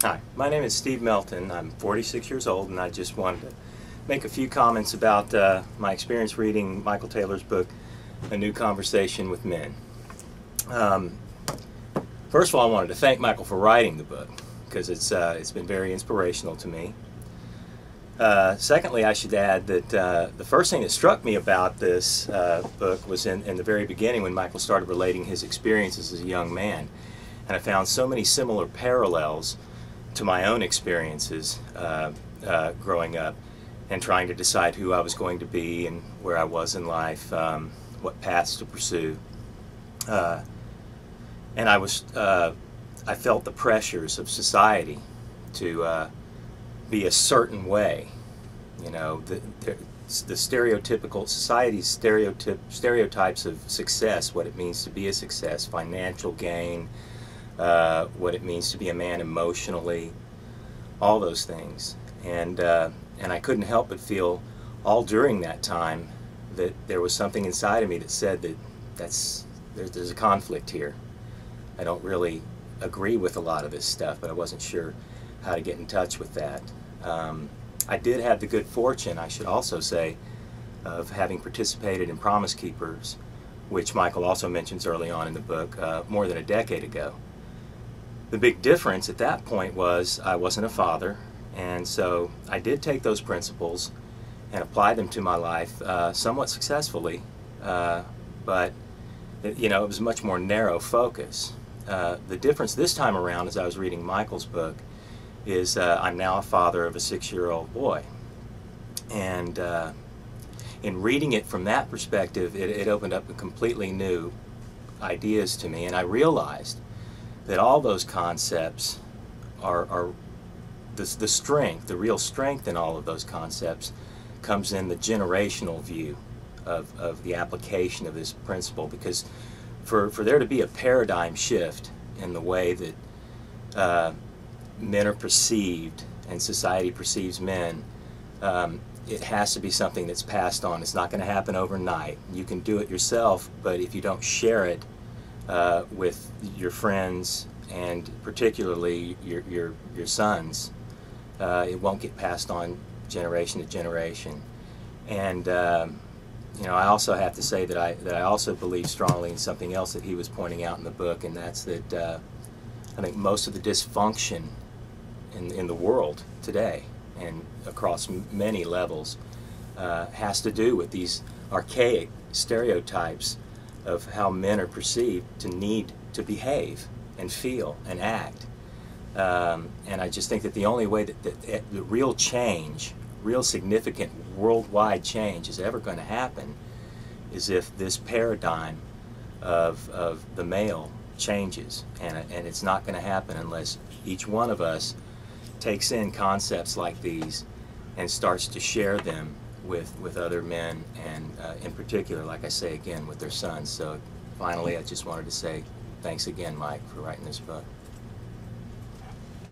Hi, my name is Steve Melton. I'm 46 years old, and I just wanted to make a few comments about my experience reading Michael Taylor's book, A New Conversation with Men. Um, First of all, I wanted to thank Michael for writing the book, because it's been very inspirational to me. Secondly, I should add that the first thing that struck me about this book was in the very beginning when Michael started relating his experiences as a young man. And I found so many similar parallels to my own experiences growing up and trying to decide who I was going to be and where I was in life, what paths to pursue. And I felt the pressures of society to be a certain way. You know, the stereotypical society's stereotypes of success, what it means to be a success, financial gain, what it means to be a man emotionally, all those things. And I couldn't help but feel all during that time that there was something inside of me that said that there's a conflict here. I don't really agree with a lot of this stuff, but I wasn't sure how to get in touch with that. I did have the good fortune, I should also say, of having participated in Promise Keepers, which Michael also mentions early on in the book, more than a decade ago. The big difference at that point was I wasn't a father, and so I did take those principles and apply them to my life somewhat successfully, but it was a much more narrow focus. The difference this time around, as I was reading Michael's book, is I'm now a father of a 6-year-old boy. And in reading it from that perspective, it opened up a completely new ideas to me, and I realized that all those concepts are the strength, the real strength in all of those concepts comes in the generational view of the application of this principle, because for there to be a paradigm shift in the way that men are perceived and society perceives men, it has to be something that's passed on. It's not going to happen overnight. You can do it yourself, but if you don't share it with your friends and particularly your sons, it won't get passed on generation to generation. And I also have to say that I also believe strongly in something else that he was pointing out in the book, and that's that I think most of the dysfunction in the world today and across many levels has to do with these archaic stereotypes of how men are perceived to need to behave and feel and act. And I just think that the only way that the real change, real significant worldwide change is ever going to happen is if this paradigm of the male changes. And it's not going to happen unless each one of us takes in concepts like these and starts to share them with other men, and in particular, like I say again, with their sons. So finally, I just wanted to say thanks again, Mike, for writing this book.